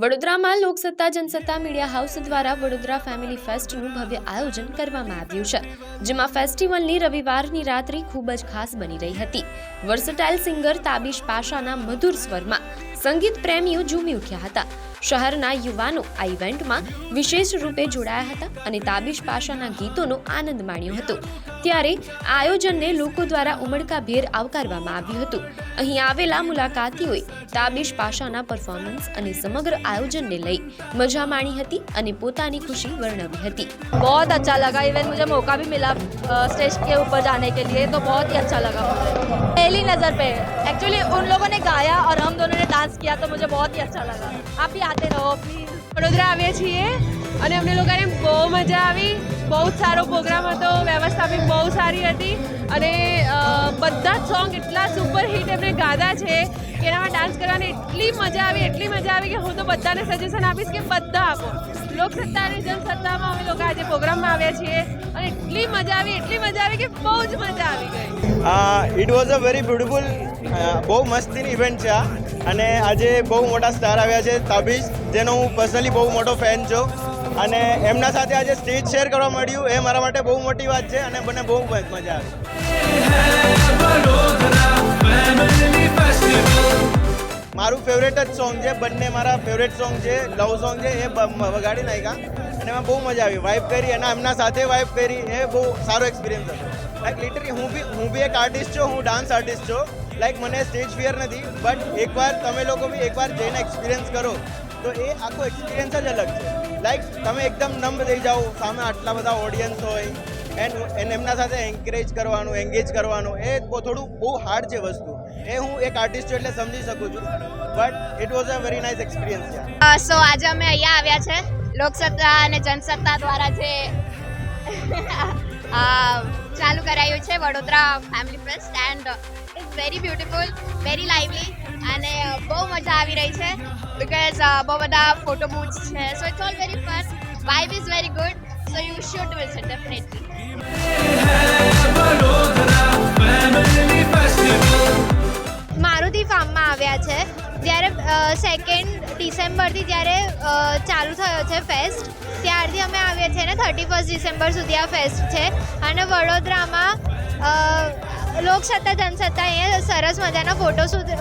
વડોદરામાં Loksatta Jansatta media house દ્વારા Vadodara family ફેસ્ટનું ભવ્ય આયોજન કરવામાં આવ્યું છે, જેમાં ફેસ્ટિવલની રવિવારની રાત્રિ ખૂબ જ ખાસ બની રહી હતી. વર્સટાઇલ સિંગર તાબીશ પાશાના મધુર સ્વરમાં સંગીત પ્રેમીઓ ઝૂમી ઉઠ્યા હતા. શહેરના યુવાનો આ ઇવેન્ટમાં વિશેષ રૂપે જોડાયા હતા અને તાબીશ પાશાના ગીતોનો આનંદ માણ્યો હતો. ત્યારે આ આયોજનને લોકો દ્વારા ઉમળકાભેર આવકારવામાં આવ્યું હતું. અહીં આવેલા મુલાકાતીઓએ તાબીશ પાશાના પરફોર્મન્સ અને સમગ્ર આયોજનને લઈ મજા માણી હતી અને પોતાની खुशी वर्णवी હતી. बहुत अच्छा लगा. इवन मुझे मौका भी मिला स्टेज के ऊपर जाने के लिए, तो बहुत ही अच्छा लगा मुझे. पहली नज़र पे एक्चुअली उन लोगों ने गाया और हम दोनों ने डांस किया, तो मुझे बहुत ही अच्छा लगा. आप भी आते रहो प्लीઝ. વડોદરા આવ્યા છીએ અને અમને લોકોને બહુ મજા આવી. બહુ જ સારો પ્રોગ્રામ હતો, વ્યવસ્થા બી બહુ સારી હતી અને બધા જ સોંગ એટલા સુપર હિટ એમને ગાધા છે કે એનામાં ડાન્સ કરવાની એટલી મજા આવી કે હું તો બધાને સજેશન આપીશ કે બધા આપો. લોકસત્તા અને જનસત્તામાં અમે લોકો આજે પ્રોગ્રામમાં આવ્યા છીએ અને એટલી મજા આવી કે બહુ જ મજા આવી ગઈ. It was a very beautiful, બહુ મસ્તીની ઇવેન્ટ છે અને આજે બહુ મોટા સ્ટાર આવ્યા છે. તાબીશ, જેનો હું પર્સનલી બહુ મોટો ફેન છું અને એમના સાથે આજે સ્ટેજ શેર કરવા મળ્યું એ મારા માટે બહુ મોટી વાત છે અને મને બહુ મજા આવી. મારું ફેવરેટ જ સોંગ છે, બંને મારા ફેવરેટ સોંગ છે, લવ સોંગ છે, એ વગાડી નાખ્યા અને એમાં બહુ મજા આવી. વાઇબ કરી અને એમના સાથે વાઇબ કરી, એ બહુ સારો એક્સપિરિયન્સ હતો. લાઈક લિટરલી હું બી એક આર્ટિસ્ટ છું, હું ડાન્સ આર્ટિસ્ટ છું. લાઈક મને સ્ટેજ ફિયર નથી, બટ એકવાર તમે લોકો બી એકવાર જઈને એક્સપિરિયન્સ કરો તો એ આખો એક્સપિરિયન્સ જ અલગ છે. લાઈક તમે એકદમ નમ્બ થઈ જાઓ, સામે આટલા બધા ઓડિયન્સ હોય એન્ડ એમના સાથે એન્કરેજ કરવાનું, એન્ગેજ કરવાનું, એ થોડું બહુ હાર્ડ છે વસ્તુ. એ હું એક આર્ટિસ્ટ છું એટલે સમજી શકું છું, but it was a very nice experience. So આજે અમે અહીંયા આવ્યા છે લોકસત્તા અને જનસત્તા દ્વારા જે ચાલુ કરાયું છે Vadodara family fest, and it's very beautiful, very lively અને બહુ મજા આવી રહી છે બિકોઝ બહુ બધા ફોટો બૂથ્સ છે. So it's all very fun, vibe is very good, so you should visit definitely. Maruti ફાર્મમાં આવ્યા છે. જ્યારે 2 ડિસેમ્બરથી જ્યારે ચાલુ થયો છે ફેસ્ટ, ત્યારથી અમે આવ્યા છીએ ને 31 ડિસેમ્બર સુધી આ ફેસ્ટ છે. અને વડોદરામાં લોકસત્તા જનસત્તા અહીંયા સરસ મજાના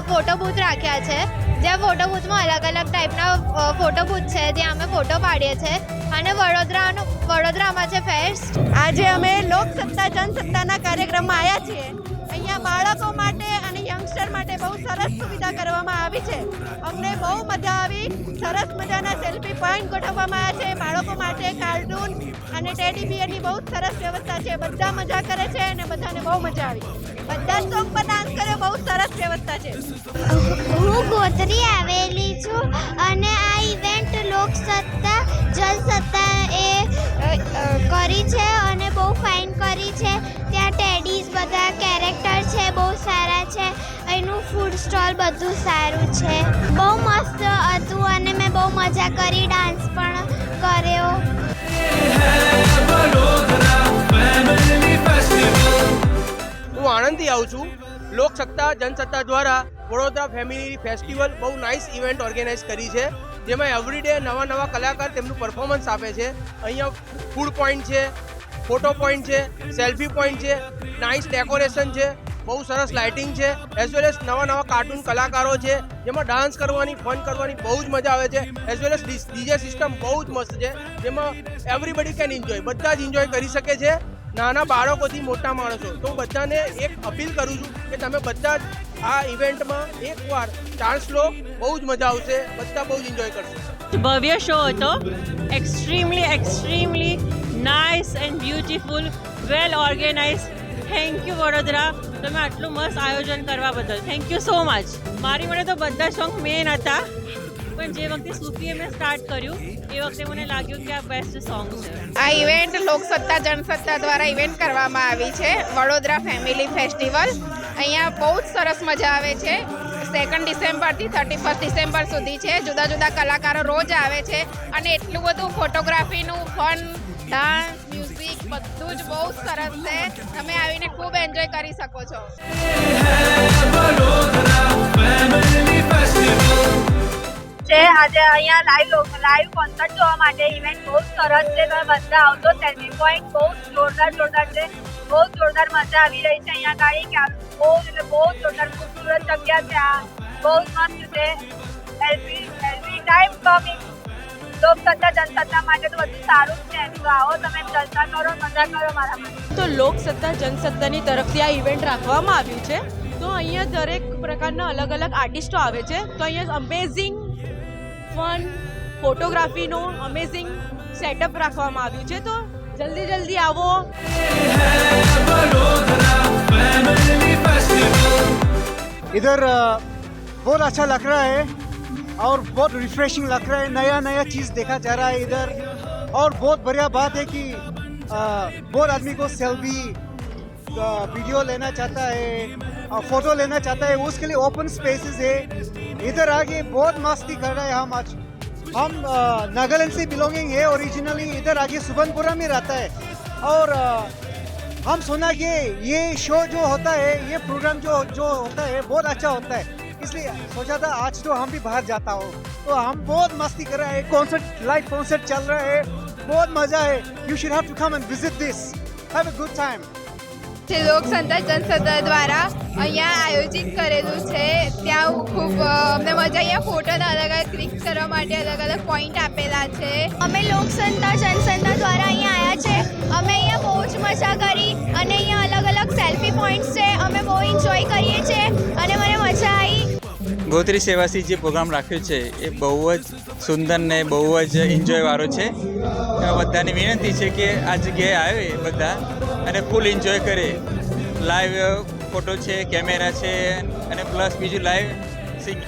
ફોટો બૂથ રાખ્યા છે, જ્યાં ફોટો બૂથમાં અલગ અલગ ટાઈપના ફોટો બૂથ છે, જ્યાં અમે ફોટો પાડીએ છીએ. અને વડોદરામાં છે ફેસ્ટ. આજે અમે લોકસત્તા જનસત્તાના કાર્યક્રમમાં આવ્યા છીએ. અહીંયા બાળકો માટે અને યંગસ્ટર માટે બહુ સરસ સુવિધા કરવામાં આવી છે. અમને બહુ મજા આવી. સરસ મજાના સેલ્ફી પોઈન્ટ ગોઠવવામાં આવ્યા છે. બાળકો માટે કાર્ટૂન અને ટેડી બિયરની બહુ સરસ વ્યવસ્થા છે. બધા મજા કરે છે અને બધાને બહુ મજા આવી. બધા સોંગ પર ડાન્સ કર્યો, બહુ સરસ વ્યવસ્થા છે. હું ગોત્રી આવેલી છું અને આ ઇવેન્ટ લોકસત્તા જનસત્તા એ કરી છે અને બહુ ફાઇન કરી છે. ત્યાં ટેડીઝ બધા કેરેક્ટર છે, બહુ સારા છે. અહીંનું ફૂડ સ્ટોલ બધું સારું છે. બહુ મસ્ત હતું અને મેં બહુ મજા કરી, ડાન્સ પણ કર્યો. હું આણંદથી આવું છું. લોકસત્તા જનસત્તા દ્વારા વડોદરા ફેમિલી ફેસ્ટિવલ બહુ નાઇસ ઇવેન્ટ ઓર્ગેનાઇઝ કરી છે, જેમાં એવરીડે નવા કલાકાર તેમનું પરફોર્મન્સ આપે છે. અહીંયા ફૂડ પોઈન્ટ છે, ફોટો પોઈન્ટ છે, સેલ્ફી પોઈન્ટ છે, નાઇસ ડેકોરેશન છે, બહુ સરસ લાઇટિંગ છે, એઝ વેલ એઝ નવા કાર્ટૂન કલાકારો છે, જેમાં ડાન્સ કરવાની, ફન કરવાની બહુ જ મજા આવે છે. As well as DJ system બહુ જ મસ્ત છે, જેમાં એવરીબડી કેન એન્જોય, બધા જ એન્જોય કરી શકે છે, નાના બાળકોથી મોટા માણસો. તો હું બધાને એક અપીલ કરું છું કે તમે બધા જ આ ઇવેન્ટમાં એકવાર ચાન્સ લો, બહુ જ મજા આવશે, બધા બહુ જ એન્જોય કરશે. ભવ્ય શો હતો. Extremely nice and beautiful, well organize. Thank you Vadodara, તમે આટલું મસ્ત આયોજન કરવા બદલ થેન્ક યુ સો મચ. મારી માટે તો બધા સોંગ મેન હતા, પણ જે વખતે સૂફીએ મેં સ્ટાર્ટ કર્યું એ વખતે મને લાગ્યું કે આ બેસ્ટ સોંગ છે. આ ઇવેન્ટ લોકસત્તા જનસત્તા દ્વારા ઇવેન્ટ કરવામાં આવી છે, વડોદરા ફેમિલી ફેસ્ટિવલ. અહીંયા બહુ જ સરસ મજા આવે છે. 2 ડિસેમ્બરથી 31 ડિસેમ્બર સુધી છે. જુદા જુદા કલાકારો રોજ આવે છે અને એટલું બધું ફોટોગ્રાફીનું ફન, ડાન્સ, મ્યુઝિક બધું જ બહુ સરસ છે. તમે આવીને ખૂબ એન્જોય કરી શકો છો. છે આજે અહીંયા લાઈવ કોન્સર્ટ જોવા માટે ઇવેન્ટ બહુ સરસ છે. તમે બધા આવતો. સેલ્ફી પોઈન્ટ બહુ જોરદાર છે. બહુ જોરદાર મજા આવી રહી છે અહીંયા ગાડી કે બહુ જોરદાર ખૂબસૂરત જગ્યા છે. આ બહુ મસ્ત છે. Every time coming. Loksatta Jansatta માટે તો બધું સારું જ છે. તો આવો તમે જલસા કરો, મજા કરો મારા માટે. તો લોકસત્તા જનસત્તાની તરફથી આ ઇવેન્ટ રાખવામાં આવ્યું છે. તો અહીંયા દરેક પ્રકારના અલગ અલગ આર્ટિસ્ટો આવે છે. તો અહીંયા અમેઝિંગ ફન ફોટોગ્રાફીનો અમેઝિંગ સેટઅપ રાખવામાં આવ્યું છે. તો જલ્દી આવો. इधर बहुत अच्छा लग रहा है और बहुत रिफ्रेशिंग लग रहा है. नया चीज़ देखा जा रहा है इधर. और बहुत बढ़िया बात है कि बहुत आदमी को सेल्फी वीडियो लेना चाहता है, फोटो लेना चाहता है, उसके लिए ओपन स्पेसेस है. इधर आके बहुत मस्ती कर रहे हैं हम आज. हम नागालैंड से बिलोंगिंग है. ओरिजिनली इधर आके सुबनपुरा में रहता है. और हम सुना कि ये शो जो होता है, ये प्रोग्राम जो होता है बहुत अच्छा होता है. इसलिए सोचा था आज तो हम भी बाहर जाता हो. तो हम बहुत मस्ती कर रहे हैं. कॉन्सर्ट लाइव कॉन्सर्ट चल रहा है. बहुत मजा है. You should have to come and visit this. Have a good time. Loksatta Jansatta દ્વારા અહીંયા આયોજિત કરેલું છે. ત્યાં ખૂબ અમને મજા. અહીંયા ફોટોના અલગ અલગ ક્લિક કરવા માટે અલગ અલગ પોઈન્ટ આપેલા છે. અમે લોકસત્તા જનસત્તા દ્વારા અહીંયા આવ્યા છે. અમે અહીંયા બહુ જ મજા કરી અને અહીંયા અલગ અલગ સેલ્ફી પોઈન્ટ્સ છે. અમે બહુ એન્જોય કરીએ છીએ અને મને મજા આવી. ગોત્રી સેવાસી જે પ્રોગ્રામ રાખ્યો છે એ બહુ જ સુંદર ને બહુ જ એન્જોયવાળો છે. બધાની વિનંતી છે કે આ જગ્યાએ આવે બધા અને ફૂલ એન્જોય કરે. લાઈવ ફોટો છે, કેમેરા છે અને પ્લસ બીજું લાઈવ સિંગ.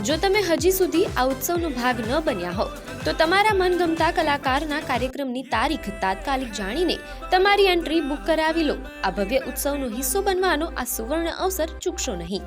જો તમે હજી સુધી આ ઉત્સવનો ભાગ ન બન્યા હો તો તમારા મનગમતા કલાકારના કાર્યક્રમની તારીખ તાત્કાલિક જાણીને તમારી એન્ટ્રી બુક કરાવી લો. આ ભવ્ય ઉત્સવનો હિસ્સો બનવાનો આ સુવર્ણ અવસર ચૂકશો નહીં.